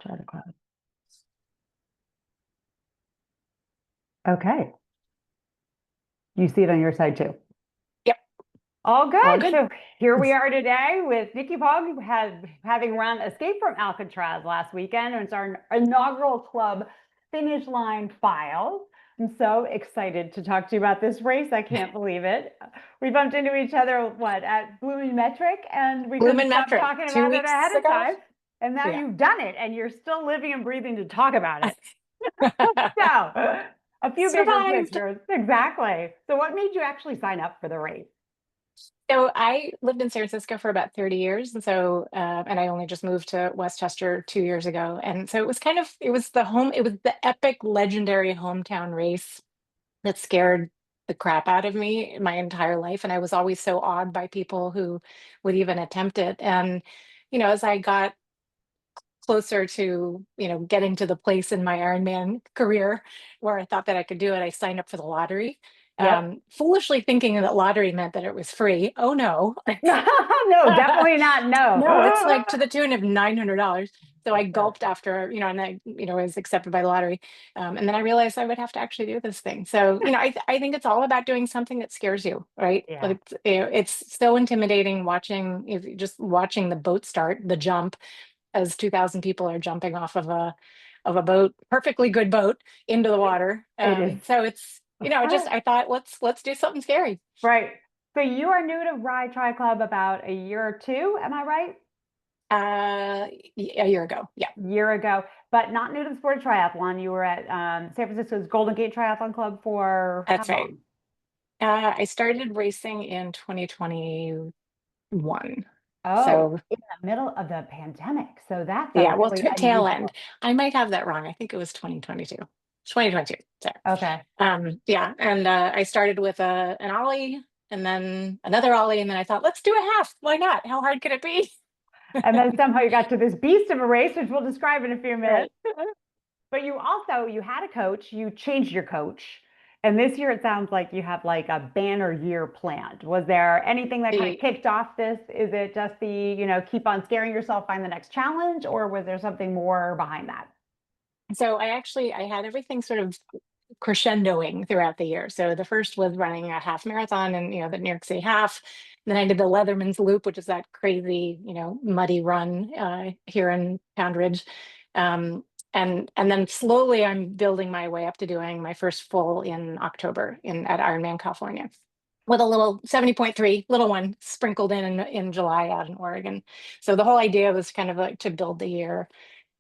Try to close. Okay. You see it on your side too. Yep, All all good. good. So here we are today with Nicki Pogue, having run Escape from Alcatraz last weekend. It's our inaugural club finish line files. I'm so excited to talk to you about this race. I can't believe it. We bumped into each other, what, at Blooming Metric, and we couldn't Blooming stop Metric, talking two about it weeks ahead of ago. time. And now Yeah. you've done it, and you're still living and breathing to talk about it. So, a few bigger Survived. pictures. Exactly. So, what made you actually sign up for the race? So I lived in San Francisco for about 30 years. And I only just moved to Westchester 2 years ago. And so it was it was the epic, legendary hometown race that scared the crap out of me my entire life. And I was always so awed by people who would even attempt it. And, as I got closer to, getting to the place in my Ironman career where I thought that I could do it, I signed up for the lottery, Yep. foolishly thinking that lottery meant that it was free. Oh no. No, definitely not. No. No, it's like to the tune of $900. So I gulped after, and I was accepted by the lottery. And then I realized I would have to actually do this thing. So, I think it's all about doing something that scares you, right? Yeah. Like, it's so intimidating watching, if you just watching the boat start, the jump, as 2,000 people are jumping off of a boat, perfectly good boat, into the water. It is. So it's, I thought let's do something scary. Right. So you are new to Rye Tri Club about a year or two, am I right? A year ago. Yeah, Year ago, but not new to the sport of triathlon. You were at San Francisco's Golden Gate Triathlon Club for how that's right. long? I started racing in 2021. Oh, So in the middle of the pandemic. So that's a yeah, well, really tail end. unusual. I might have that wrong. I think it was 2022. 2022. Sorry. Okay. Yeah, and I started with an ollie and then another ollie, and then I thought, let's do a half. Why not? How hard could it be? And then somehow you got to this beast of a race, which we'll describe in a few Right. minutes. But you had a coach, you changed your coach. And this year it sounds like you have like a banner year planned. Was there anything that kind of The kicked off this? Is it just keep on scaring yourself, find the next challenge, or was there something more behind that? So I had everything sort of crescendoing throughout the year. So the first was running a half marathon and the New York City half. Then I did the Leatherman's Loop, which is that crazy, muddy run here in Pound Ridge. And then slowly I'm building my way up to doing my first full in October in at Ironman California, with a little 70.3 little one sprinkled in July out in Oregon. So the whole idea was kind of like to build the year,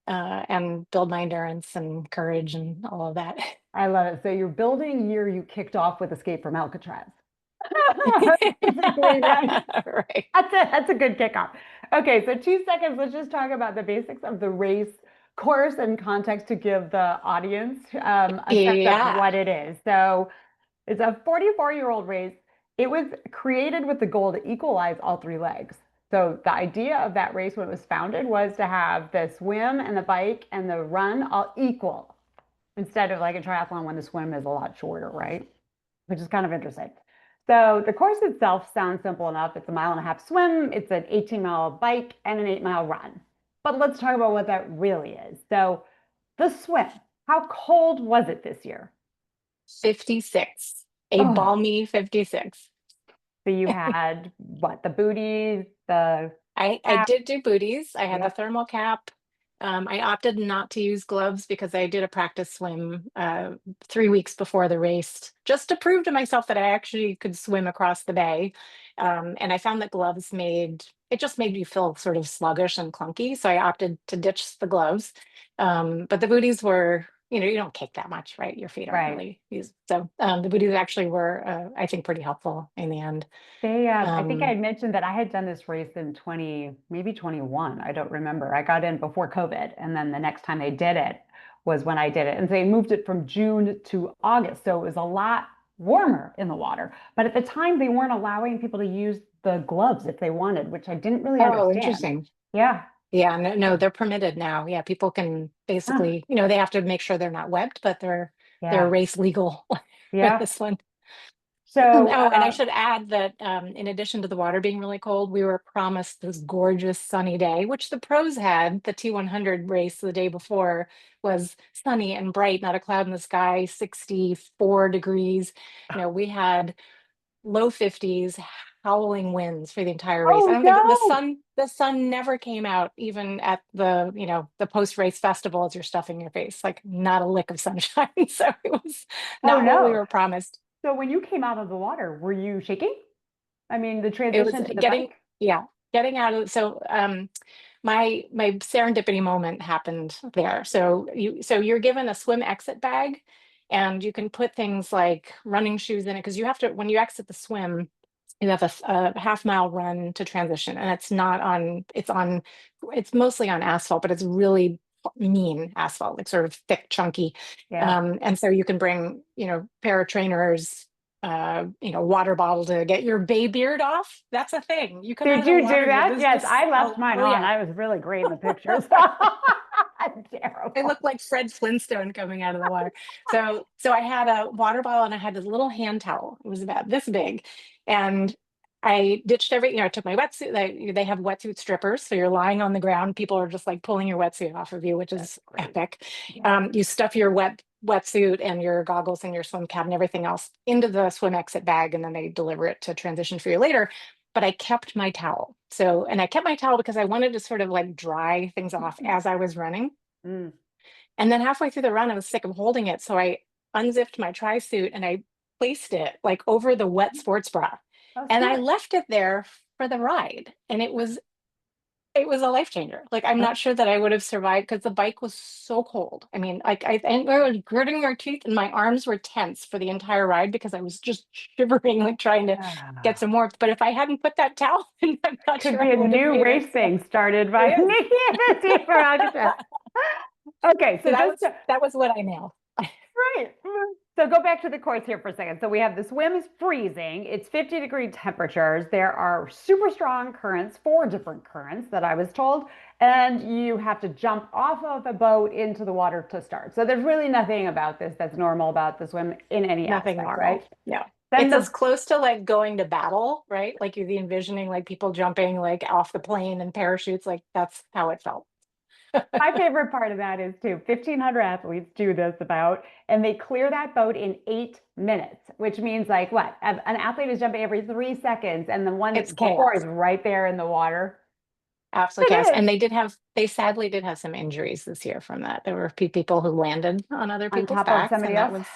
and build my endurance and courage and all of that. I love it. So your building year you kicked off with Escape from Alcatraz. Basically, right? Right. That's a good kickoff. Okay, so 2 seconds. Let's just talk about the basics of the race course and context to give the audience a sense of Yeah. what it is. So it's a 44-year-old race. It was created with the goal to equalize all three legs. So the idea of that race when it was founded was to have the swim and the bike and the run all equal instead of like a triathlon when the swim is a lot shorter, right? Which is kind of interesting. So the course itself sounds simple enough. It's a mile and a half swim, it's an 18-mile bike, and an 8-mile run. But let's talk about what that really is. So the swim, how cold was it this year? 56. A Oh, balmy 56. so you had what, the booties, the I cap? did do booties. I had the Yep. thermal cap. I opted not to use gloves because I did a practice swim 3 weeks before the race, just to prove to myself that I actually could swim across the bay. And I found that gloves just made me feel sort of sluggish and clunky. So I opted to ditch the gloves. But the booties were, you don't kick that much, right? Your feet aren't Right. really used. So the booties actually were, I think, pretty helpful in the end. I think I Um, had mentioned that I had done this race in 20, maybe 21. I don't remember. I got in before COVID. And then the next time they did it was when I did it. And they moved it from June to August. So it was a lot warmer in the water. But at the time, they weren't allowing people to use the gloves if they wanted, which I didn't really oh, understand. interesting. Yeah. Yeah, no, no, they're permitted now. Yeah, people can Huh. basically, they have to make sure they're not webbed, but they're Yeah. race legal for Yeah. this one. So, Oh, and I should add that in addition to the water being really cold, we were promised this gorgeous sunny day, which the pros had. The T100 race the day before was sunny and bright, not a cloud in the sky, 64 degrees. We had low 50s, howling winds for the entire race. I oh don't think no. the sun never came out even at the post-race festival as you're stuffing your face, like not a lick of sunshine. So it was Oh not what we no. were promised. So when you came out of the water, were you shaking? I mean, the It was transition to the getting, bike? yeah, getting out of, so my serendipity moment happened there. So you're given a swim exit bag and you can put things like running shoes in it because you have to, when you exit the swim, you have a half-mile run to transition, and it's mostly on asphalt, but it's really mean asphalt, like sort of thick, chunky. Yeah. And so you can bring, pair of trainers, water bottle to get your bay beard off. That's a thing. You come out Did of the you do water, you're that? Yes, this, I left oh, mine oh on. yeah. I was really great in the pictures. I Terrible. look like Fred Flintstone coming out of the water. So I had a water bottle and I had this little hand towel. It was about this big. And I ditched I took my wetsuit. They have wetsuit strippers. So you're lying on the ground. People are just like pulling your wetsuit off of you, which That's is great. epic. Yeah. You stuff your wetsuit and your goggles and your swim cap and everything else into the swim exit bag, and then they deliver it to transition for you later. But I kept my towel. And I kept my towel because I wanted to sort of like dry things off as I was running. Mm. And then halfway through the run, I was sick of holding it. So I unzipped my tri suit and I placed it like over the wet sports bra. Oh, And I smart. left it there for the ride. And it was a life changer. Like I'm not sure that I would have survived because the bike was so cold. I mean, like and I was gritting my teeth and my arms were tense for the entire ride because I was just shivering, like trying to get Ah. some warmth. But if I hadn't put that towel in, I'm not Could sure I be a would have new made it. So racing started by it is. Nicki and the team for Alcatraz. Okay, So so just to, that was what I nailed. right. So go back to the course here for a second. So we have the swim is freezing. It's 50-degree temperatures. There are super strong currents, four different currents that I was told, and you have to jump off of a boat into the water to start. So there's really nothing about this that's normal about the swim in any Nothing aspect, right? normal. Yeah. Then It's as the close to like going to battle, right? Like you're envisioning like people jumping like off the plane and parachutes. Like that's how it felt. My favorite part of that is too, 1,500 athletes do this about, and they clear that boat in 8 minutes, which means like what? An athlete is jumping every 3 seconds, and the It's one before is chaos. right there in the water. Absolute chaos. And they sadly did have some injuries this year from that. There were a few people who landed on other On people's top of backs, somebody and that else. was,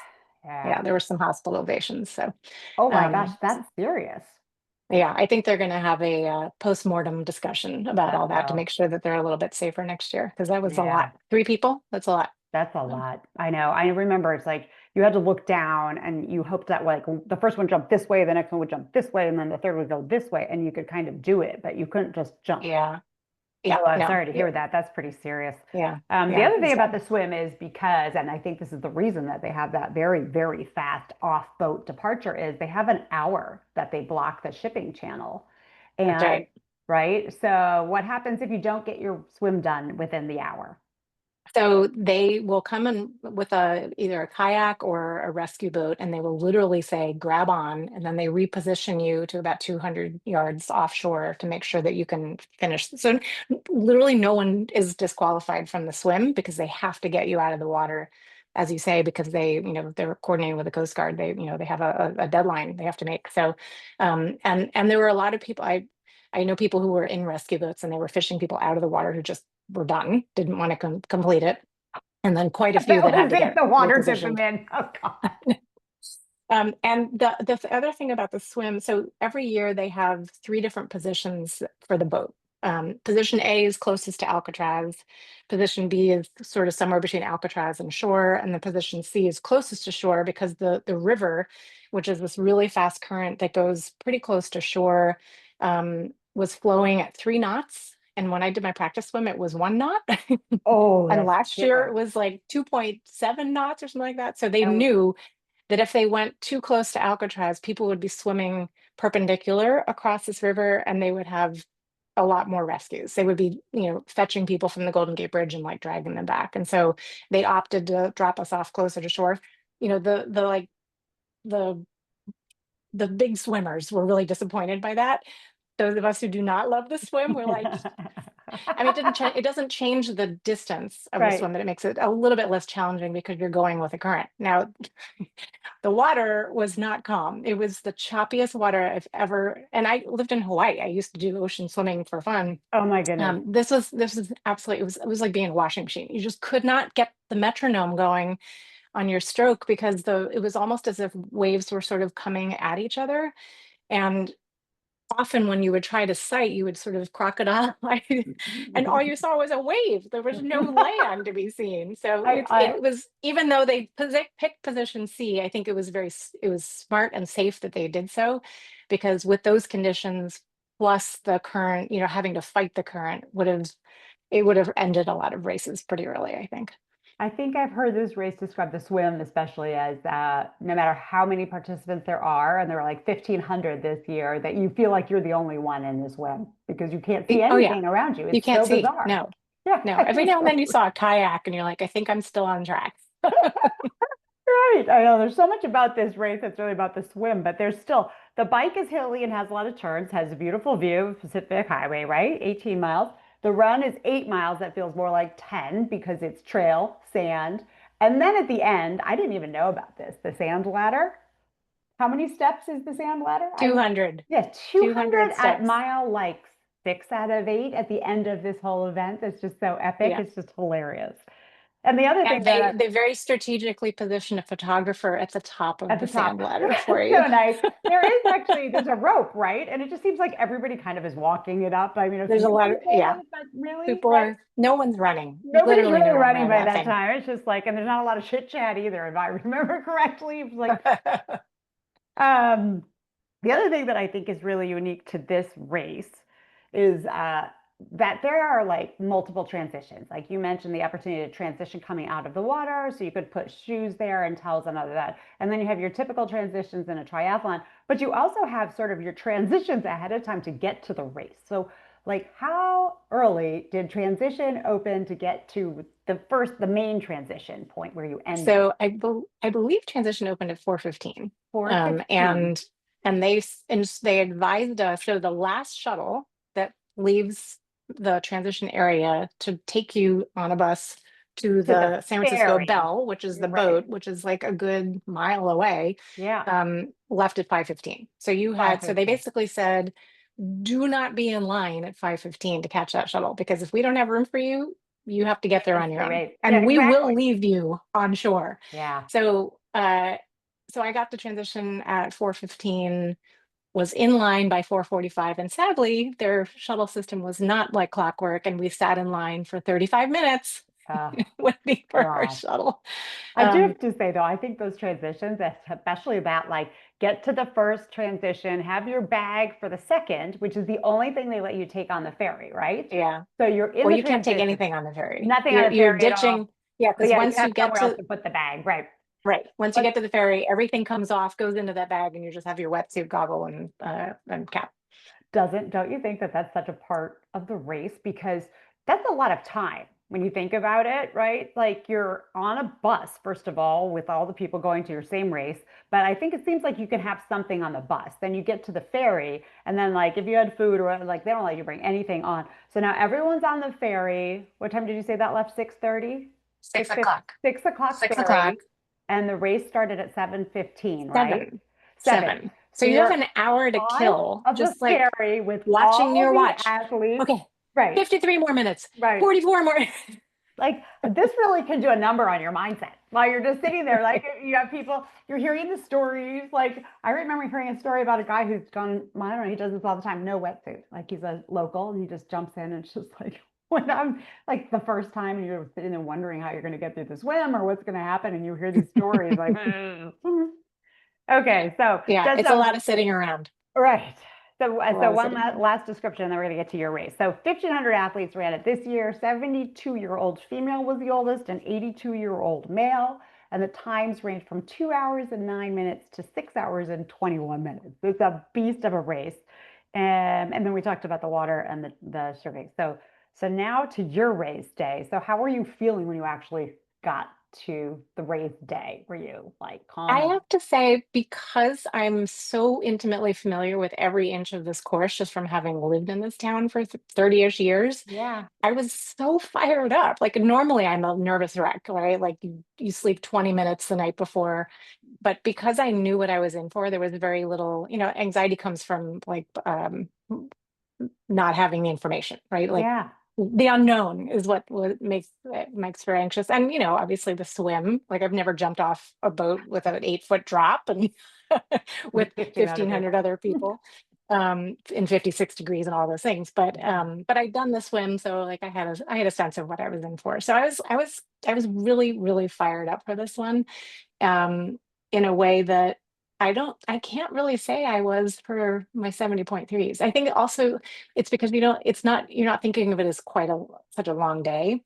Yeah. yeah, there were some hospitalizations. So, Oh my gosh, um, that's serious. yeah, I think they're going to have a post-mortem discussion about all that to Well, make sure that they're a little bit safer next year because that was a lot. yeah, 3 people, that's a lot. that's a So, lot. I know. I remember it's like you had to look down and you hoped that like the first one jumped this way, the next one would jump this way, and then the third would go this way, and you could kind of do it, but you couldn't just jump. yeah, yeah, Oh, I'm no, sorry to hear that. That's pretty serious. yeah, The yeah, other it thing was about bad. the swim is because, and I think this is the reason that they have that very, very fast off boat departure, is they have an hour that they block the shipping channel. That's And right. right. So what happens if you don't get your swim done within the hour? So they will come in with either a kayak or a rescue boat, and they will literally say, grab on, and then they reposition you to about 200 yards offshore to make sure that you can finish. So literally no one is disqualified from the swim because they have to get you out of the water, as you say, because they're coordinating with the Coast Guard. They have a deadline they have to make. So, and there were a lot of people, I know people who were in rescue boats and they were fishing people out of the water who just were done, didn't want to complete it. And then quite a few that had As to if get the water took them repositioned. in. Oh God. And the other thing about the swim, so every year they have 3 different positions for the boat. Position A is closest to Alcatraz. Position B is sort of somewhere between Alcatraz and shore, and the position C is closest to shore because the river, which is this really fast current that goes pretty close to shore, was flowing at 3 knots. And when I did my practice swim, it was 1 knot. Oh, And that's last year it scary. was like 2.7 knots or something like that. So they And knew that if they went too close to Alcatraz, people would be swimming perpendicular across this river and they would have a lot more rescues. They would be, fetching people from the Golden Gate Bridge and like dragging them back. And so they opted to drop us off closer to shore. The the big swimmers were really disappointed by that. Those of us who do not love the swim, we're like, I mean, it doesn't change the distance of the swim, Right. but it makes it a little bit less challenging because you're going with the current. Now, the water was not calm. It was the choppiest water I've ever, and I lived in Hawaii. I used to do ocean swimming for fun. Oh my goodness. This was absolutely, it was like being a washing machine. You just could not get the metronome going on your stroke because it was almost as if waves were sort of coming at each other. And often when you would try to sight, you would sort of crocodile, and all you saw was a wave. There was no land to be seen. So I it was, even though they picked position C, I think it was smart and safe that they did so, because with those conditions plus the current, having to fight the current would have ended a lot of races pretty early, I think. I think I've heard this race described, the swim especially, as no matter how many participants there are, and there were like 1,500 this year, that you feel like you're the only one in the swim because you can't see Oh yeah, anything around you. you It's can't so see. bizarre. No, Yeah, no. I Every think now and then you so. saw a kayak and you're like, I think I'm still on track. Right. I know there's so much about this race that's really about the swim, but there's still, the bike is hilly and has a lot of turns, has a beautiful view of Pacific Highway, right? 18 miles. The run is 8 miles. That feels more like 10 because it's trail, sand. And then at the end, I didn't even know about this, the sand ladder. How many steps is the sand ladder? 200, Yeah, 200 200 at steps. mile like 6 out of 8 at the end of this whole event. That's just so epic. Yeah. It's just hilarious. And the other thing And that they very strategically position a photographer at the top of at the the top. sand ladder for It's you. so nice. There's a rope, right? And it just seems like everybody kind of is walking it up. I mean, a There's few a lot of, people, yeah, but really, people right? are, no one's running. Nobody's Literally really no one running ran by that that thing. time. It's just like, and there's not a lot of chit chat either, if I remember correctly. It was like, um, the other thing that I think is really unique to this race is that there are like multiple transitions. Like you mentioned, the opportunity to transition coming out of the water, so you could put shoes there and towels and all of that. And then you have your typical transitions in a triathlon, but you also have sort of your transitions ahead of time to get to the race. So, like, how early did transition open to get to the main transition point where you ended? So I believe transition opened at 4:15. Um, 4:15. and and they advised us, so the last shuttle that leaves the transition area to take you on a bus to To the the San Francisco ferry. Bell, which is You're the right. boat, which is like a good mile away, Yeah. left at 5:15. So they 5:15. basically said, do not be in line at 5:15 to catch that shuttle, because if we don't have room for you, you have to get there Miss on your the own, race. Yeah, and we will exactly. leave you on shore. Yeah. So so I got to transition at 4:15, was in line by 4:45, and sadly their shuttle system was not like clockwork, and we sat in line for 35 minutes Oh, waiting for our God. shuttle. I do Um, have to say though, I think those transitions, especially that like get to the first transition, have your bag for the second, which is the only thing they let you take on the ferry, right? yeah. So you're in Well, the you can't take transition, anything on the ferry. nothing on the You're ferry at ditching, all. yeah, But because yeah, you once have you get somewhere else to, to put the bag, right? right, once you But get to the ferry, everything comes off, goes into that bag, and you just have your wetsuit, goggle, and cap. don't you think that that's such a part of the race? Because that's a lot of time when you think about it, right? Like you're on a bus, first of all, with all the people going to your same race. But I think it seems like you can have something on the bus. Then you get to the ferry, and then like if you had food or like they don't let you bring anything on. So now everyone's on the ferry. What time did you say that left? 6:30? 6 o'clock. 6 o'clock 6 o'clock. ferry. And the race started at 7:15, right? Seven. 7. Seven. So So you have you're an hour to on kill, of the just like ferry with watching all your the watch. athletes. Okay, Right, 53 more minutes, right. 44 more. Like this really can do a number on your mindset while you're just sitting there. Like you have people, you're hearing the stories. Like I remember hearing a story about a guy who's gone, I don't know, he does this all the time, no wetsuit. Like he's a local and he just jumps in and it's just like when I'm like the first time and you're sitting there wondering how you're going to get through the swim or what's going to happen and you hear these stories like, okay, so Yeah, just it's a lot of sitting around. right. So, A so lot of one sitting around. last description, and then we're going to get to your race. So, 1,500 athletes ran it this year. 72-year-old female was the oldest, and 82-year-old male. And the times ranged from 2 hours and 9 minutes to 6 hours and 21 minutes. It's a beast of a race. And then we talked about the water and the survey. So now to your race day. So, how were you feeling when you actually got to the race day? Were you like I calm and have to say, because I'm so intimately familiar with every inch of this course, just from having lived in this town for 30-ish years, yeah, I was so fired up. Like normally I'm a nervous wreck, right? Like you sleep 20 minutes the night before. But because I knew what I was in for, there was very little, anxiety comes from like not having the information, right? Like yeah. the unknown is what makes her anxious. And obviously the swim. Like I've never jumped off a boat with an 8-foot drop and with 1,500 1,500 people. other people in 56 degrees and all those things. Yeah. But I'd done the swim, so like I had a sense of what I was in for. So I was really, really fired up for this one um, in a way that I can't really say I was for my 70.3s. I think also it's because you're not thinking of it as such a long day.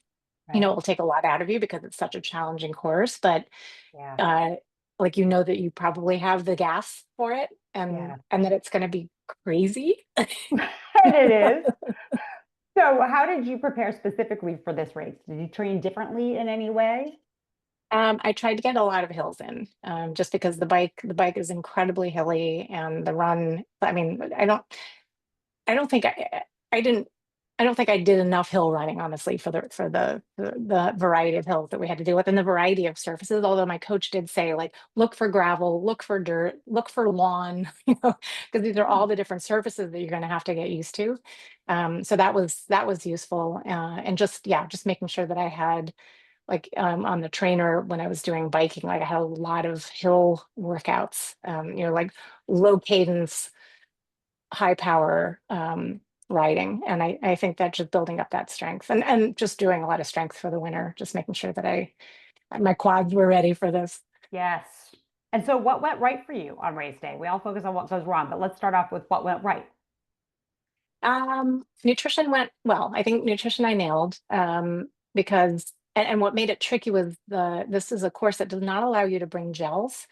Right. It'll take a lot out of you because it's such a challenging course, but Yeah. uh, like that you probably have the gas for it Yeah. and that it's going to be crazy. And it is. So, how did you prepare specifically for this race? Did you train differently in any way? I tried to get a lot of hills in, just because the bike is incredibly hilly and the run. I mean, I don't think I didn't I don't think I did enough hill running, honestly, for the variety of hills that we had to deal with and the variety of surfaces. Although my coach did say, like, look for gravel, look for dirt, look for lawn, because these are all Oh, the different surfaces that you're going to have to get used to. So that was useful, and just making sure that I had like on the trainer when I was doing biking, like I had a lot of hill workouts, like low cadence high power riding. And I think that just building up that strength and just doing a lot of strength for the winter, just making sure that my quads were ready for this. yes. And so, what went right for you on race day? We all focus on what goes wrong, but let's start off with what went right. Nutrition went well. I think nutrition I nailed, because and what made it tricky was this is a course that does not allow you to bring gels,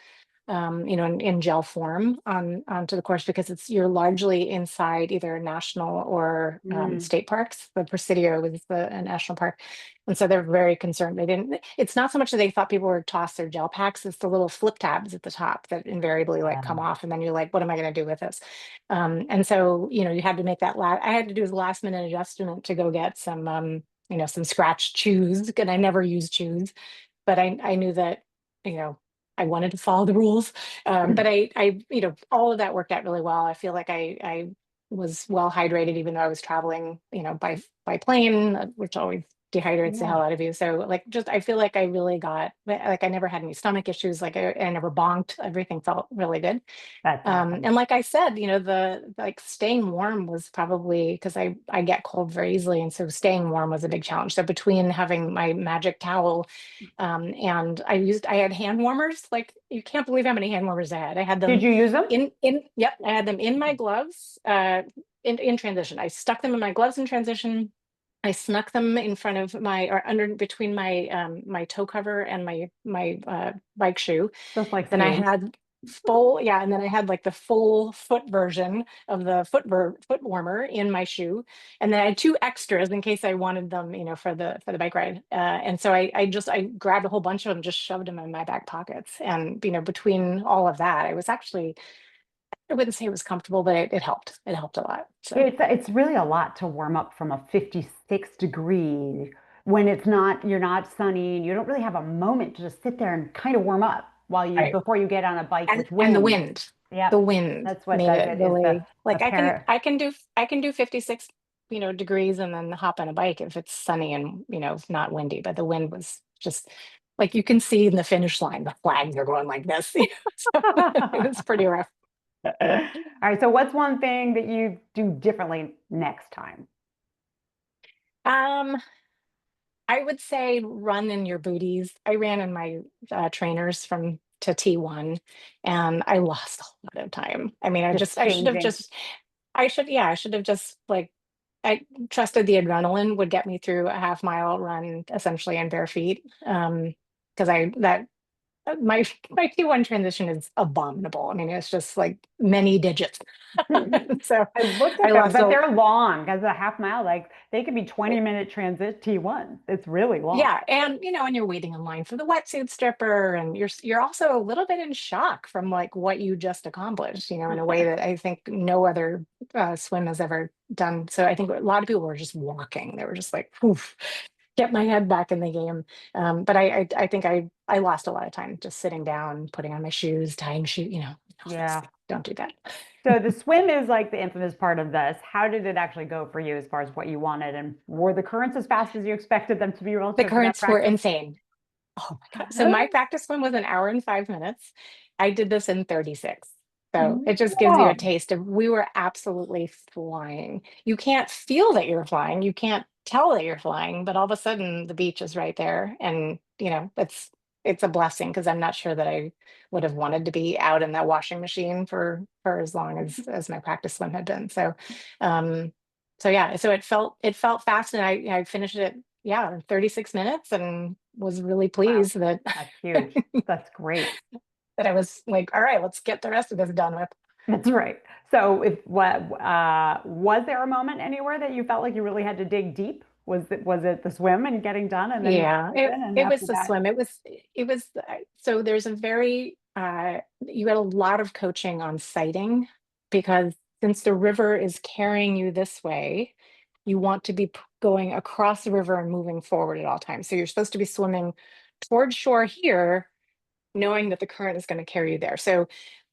in gel form onto the course because you're largely inside either national or Mm, state parks. The Presidio was a national park, and so they're very concerned. They didn't. It's not so much that they thought people would toss their gel packs. It's the little flip tabs at the top that invariably like come um, off, and then you're like, what am I going to do with this? And so you had to make that I had to do a last minute adjustment to go get some scratch chews, and I never use chews, but I knew that you know I wanted to follow the rules. But all of that worked out really well. I feel like I was well hydrated, even though I was traveling, by plane, which always dehydrates the yeah, hell out of you. So like, just, I feel like I really got, like, I never had any stomach issues. Like I never bonked. Everything felt really good. that's awesome. And like I said, the like staying warm was probably because I get cold very easily, and so staying warm was a big challenge. So between having my magic towel, and I had hand warmers. Like you can't believe how many hand warmers I had. I had Did them you use them? yep, I had them in my gloves, in transition. I stuck them in my gloves in transition. I snuck them in front of or under between my toe cover and my bike shoe. Just like Then I skiing. had yeah, and then I had like the full foot version of the foot warmer in my shoe, and then I had two extras in case I wanted them, for the bike ride. And so I grabbed a whole bunch of them, just shoved them in my back pockets, and between all of that, I was actually, I wouldn't say it was comfortable, but it helped. It helped a lot. So It's really a lot to warm up from a 56 degree when you're not sunny and you don't really have a moment to just sit there and kind of warm up right. before you get on a bike and with and the wind. wind Yep. the wind That's what made does it it is really, the like, I can para. I can do I can do 56 degrees and then hop on a bike if it's sunny and not windy, but the wind was just like, you can see in the finish line the flags are going like this. So it was pretty rough. All right. So what's one thing that you do differently next time? um I would say run in your booties. I ran in my trainers from to T1, and I lost a lot of time. I mean, Just I should have changing. just yeah, I should have just, like, I trusted the adrenaline would get me through a half mile run essentially in bare feet. Because I that my T1 transition is abominable. I mean, it's just like many digits. So I looked I at them, lost but a they're long as a half mile. Like they could be 20-minute transit T1. It's really long. yeah, and and you're waiting in line for the wetsuit stripper, and you're also a little bit in shock from like what you just accomplished, in a way that I think no other swim has ever done. So I think a lot of people were just walking. They were just like, "Oof, get my head back in the game." But I think I lost a lot of time just sitting down, putting on my shoes, tying shoe, all those Yeah. things. Don't do that. So the swim is like the infamous part of this. How did it actually go for you as far as what you wanted? And were the currents as fast as you expected them to be The relative to that currents were practice? insane. Oh my God. So my practice swim was an hour and 5 minutes. I did this in 36. So it just gives you a Whoa. taste of we were absolutely flying. You can't feel that you're flying. You can't tell that you're flying, but all of a sudden the beach is right there. And it's a blessing because I'm not sure that I would have wanted to be out in that washing machine for as long as my practice swim had been. Um so yeah, so it felt fast and I finished it, yeah, in 36 minutes and was really Wow. pleased that That's huge. That's great. that I was like, all right, let's get the rest of this done with. That's right. So if what was there a moment anywhere that you felt like you really had to dig deep? Was it the swim and getting done and then Yeah, it and it was after the that? swim. It was so there's a very you had a lot of coaching on sighting because since the river is carrying you this way, you want to be going across the river and moving forward at all times. So you're supposed to be swimming towards shore here knowing that the current is going to carry you there. So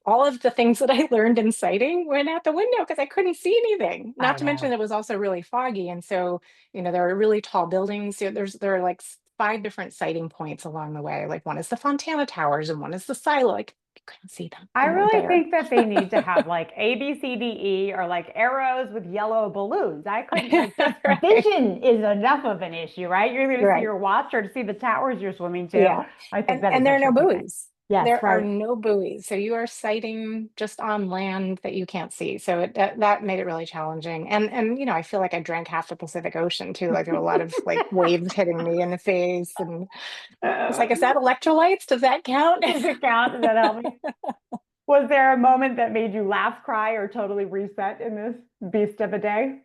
all of the things that I learned in sighting went out the window because I couldn't see anything. Not I to mention know. it was also really foggy. And so, there are really tall buildings. There are like five different sighting points along the way. Like one is the Fontana Towers and one is the silo. Like you couldn't see them. I They weren't really there. think that they need to have like A, B, C, D, E or like arrows with yellow balloons. I couldn't like just Right. vision is enough of an issue, right? You're going to see Right. your watch or to see the towers you're swimming to. Yeah. I think And that is and a there are no tricky thing. buoys. Yes, There are right. no buoys. So you are sighting just on land that you can't see. So that made it really challenging. And I feel like I drank half the Pacific Ocean too. Like there were a lot of like waves hitting me in the face. And it's like, is that electrolytes? Does that count? Does it count? Does that help you? Was there a moment that made you laugh, cry, or totally reset in this beast of a day?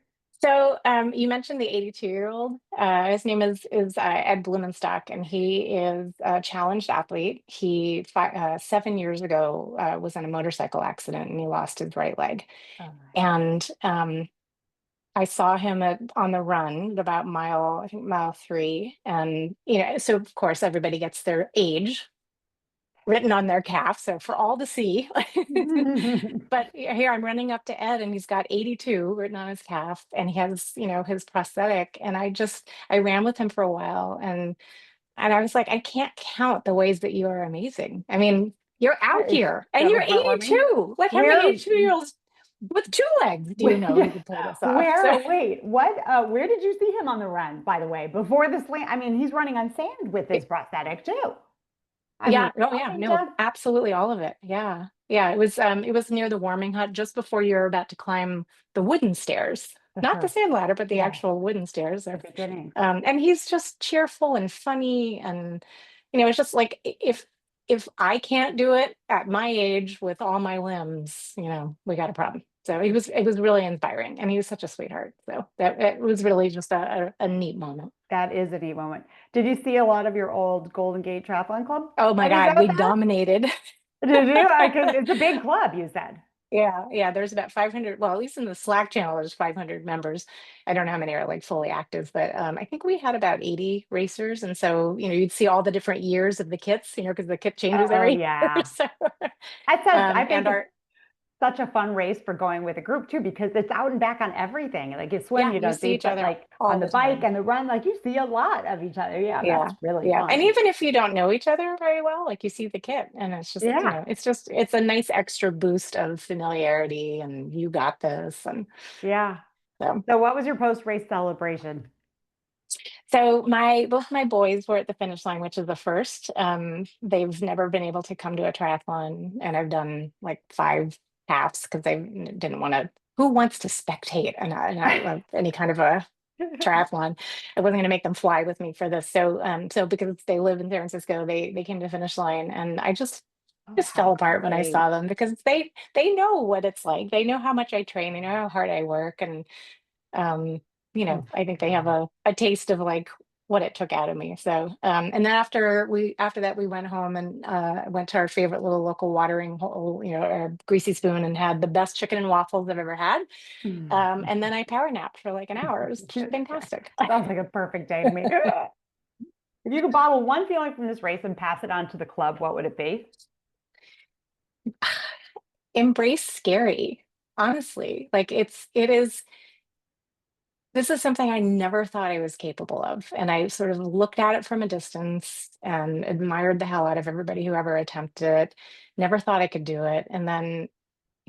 So you mentioned the 82-year-old. His name is Ed Blumenstock, and he is a challenged athlete. He 7 years ago was in a motorcycle accident and he lost his right leg. Oh my. And I saw him on the run at about I think mile 3. And so of course everybody gets their age written on their calf, so for all to see. But here I'm running up to Ed and he's got 82 written on his calf and he has, his prosthetic. And I ran with him for a while and I was like, I can't count the ways that you are amazing. I mean, you're out It's here and so you're heartwarming. 82. Like how many Where, 82-year-olds with two legs do you know who yeah, could pull this off? So wait, where did you see him on the run, by the way, before the slant? I mean, he's running on sand with his prosthetic too. I yeah, mean, oh up yeah, and no, down. absolutely all of it. Yeah. Yeah, it was near the warming hut just before you're about to climb the wooden stairs. Not the Uh-huh. sand ladder, but the Yeah, actual wooden stairs. the beginning. And he's just cheerful and funny and it's just like if I can't do it at my age with all my limbs, we got a problem. So it was really inspiring and he was such a sweetheart. So that it was really just a neat moment. That is a neat moment. Did you see a lot of your old Golden Gate Triathlon Club Oh my buddies God, out we there? dominated. Did you? Because it's a big club, you said. Yeah, yeah, there's about 500, well, at least in the Slack channel, there's 500 members. I don't know how many are like fully active, but I think we had about 80 racers. And so, you'd see all the different years of the kits, because the kit changes Oh every year. yeah. So, I think and it's our, such a fun race for going with a group too, because it's out and back on everything. Like you swim, yeah, you you don't see see, each but other like on all the the bike time. and the run, like you see a lot of each other. Yeah, Yeah, that's really yeah. And fun. even if you don't know each other very well, like you see the kit and it's just, Yeah, it's a nice extra boost of familiarity and you got this. And yeah. so. So what was your post-race celebration? So both my boys were at the finish line, which is the first. They've never been able to come to a triathlon, and I've done like 5 halves because they didn't want to. Who wants to spectate any kind of a triathlon. I wasn't going to make them fly with me for this. So because they live in San Francisco, they came to the finish line, and I Oh, just how fell apart when I great. saw them because they know what it's like. They know how much I train. They know how hard I work, and um, Oh, I think they have yeah. a taste of like what it took out of me. So, and then after that, we went home and went to our favorite little local watering hole, a greasy spoon, and had the best chicken and waffles I've ever had. And then I power napped for like an hour. It was fantastic. Sounds like a perfect day to me. If you could bottle one feeling from this race and pass it on to the club, what would it be? Embrace scary, honestly. Like it is. This is something I never thought I was capable of. And I sort of looked at it from a distance and admired the hell out of everybody who ever attempted it. Never thought I could do it. And then,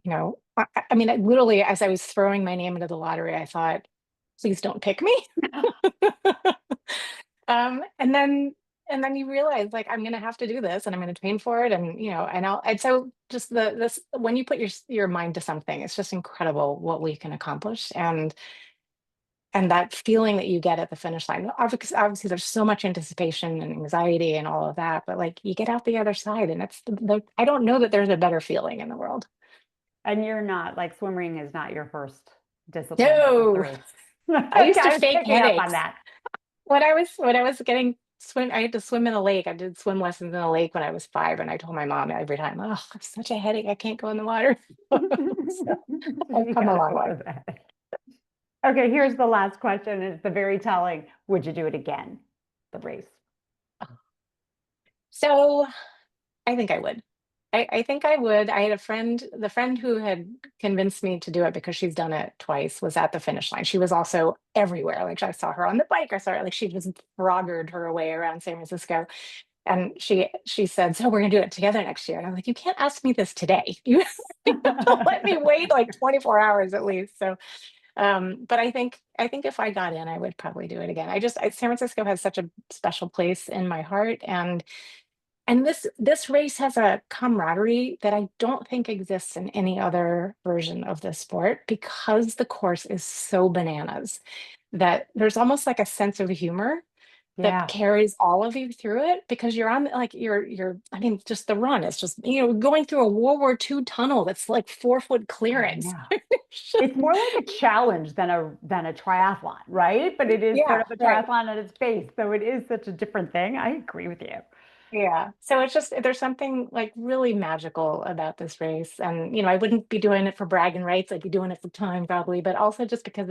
I mean, literally, as I was throwing my name into the lottery, I thought, please don't pick me. Um, and then and then you realize like I'm gonna have to do this and I'm gonna train for it and and so just this when you put your mind to something, it's just incredible what we can accomplish and that feeling that you get at the finish line. Obviously there's so much anticipation and anxiety and all of that, but like you get out the other side and it's I don't know that there's a better feeling in the world. And you're not like swimming is not your first discipline that you No, threw. I used to I was fake picking up on headaches. that. When I was getting swim, I had to swim in a lake. I did swim lessons in a lake when I was 5, and I told my mom every time, "Oh, I have such a headache. I can't go in the water." So I've You come a got long way. over that. Okay, here's the last question. It's the very telling. Would you do it again? The race. So I think I would. I think I would. I had a friend, the friend who had convinced me to do it because she's done it twice, was at the finish line. She was also everywhere. Like I saw her on the bike. I saw her, like she just froggered her way around San Francisco. And she said, "So we're gonna do it together next year." And I'm like, "You can't ask me this today. You have to let me wait like 24 hours at least." So but I think if I got in, I would probably do it again. San Francisco has such a special place in my heart, and this race has a camaraderie that I don't think exists in any other version of this sport because the course is so bananas that there's almost like a sense of humor that Yeah, carries all of you through it because you're on like you're I mean just the run is just going through a World War II tunnel that's like 4 foot I clearance. know. It's more like a challenge than a triathlon, right? But it is sort Yeah, of a right. triathlon at its base, so it is such a different thing. I agree with you. Yeah. So it's just there's something like really magical about this race. And I wouldn't be doing it for bragging rights. I'd be doing it for time probably, but also just because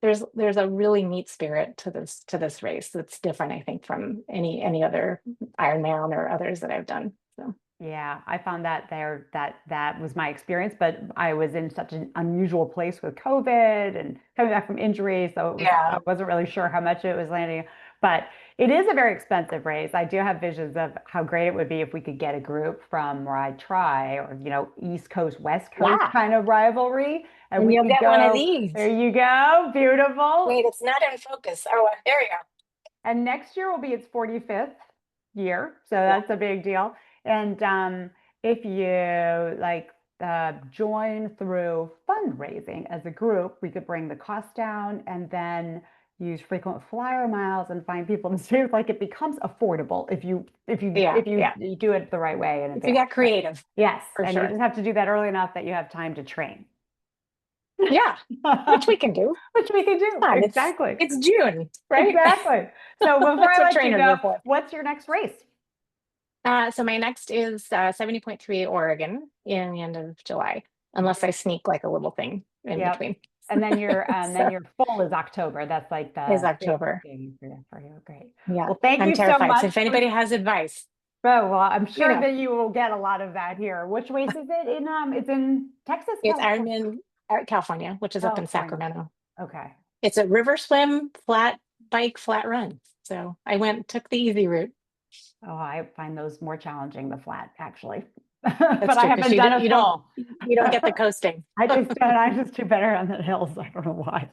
there's a really neat spirit to this race that's different, I think, from any other Ironman or others that I've done. So Yeah, I found that that was my experience, but I was in such an unusual place with COVID and coming back from injury, so I yeah. wasn't really sure how much it was landing. But it is a very expensive race. I do have visions of how great it would be if we could get a group from Rye Tri or East Coast, West Coast Yeah. kind of rivalry, and And we you'll could get one of go. these. There you go, beautiful. Wait, it's not in focus. Oh, there you And next year will be its 45th year, so go. that's a big deal. And if you like join through fundraising as a group, we could bring the cost down and then use frequent flyer miles and find people to stay with. Like it becomes affordable if you if you Yeah. if you Yeah. you do it the right way in If you advance. get But creative, yes, for and you sure. just have to do that early enough that you have time to train, Yeah. Which we can do. which we can do Fine. exactly. It's June, right? Exactly. So before That's I what let you trainers go, are for. what's your next race? So my next is 70.3 Oregon in the end of July, unless I sneak like a little thing in Yep. between. And then So your full is October. That's like is the big October. thing for you. Great. Yeah, Well, thank I'm you so terrified. So much if for anybody has advice, oh, well, I'm you sure know, that you will get a lot of that here. Which race is it in it's in Texas, it's California. Ironman California, which is up in California. Sacramento. Okay. It's a river swim, flat bike, flat run. So I took the easy route. Oh, I find those more challenging, the flat, actually. That's But I true because haven't done a full. you don't get the coasting. I just do better on the hills. I don't know why.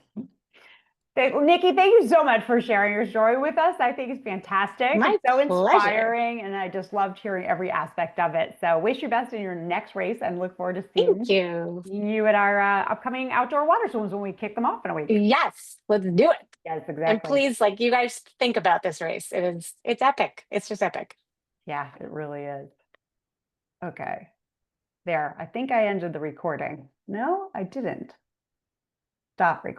Nikki, thank you so much for sharing your story with us. I think it's fantastic. My It's so pleasure. inspiring, and I just loved hearing every aspect of it. So, wish you best in your next race and look forward to Thank seeing you. you at our upcoming outdoor water swims when we kick them off in a week. Yes, let's do it. Yes, And exactly. please, like you guys think about this race. It's epic. It's just epic. Yeah, it really is. Okay. There. I think I ended the recording. No, I didn't. Stop recording.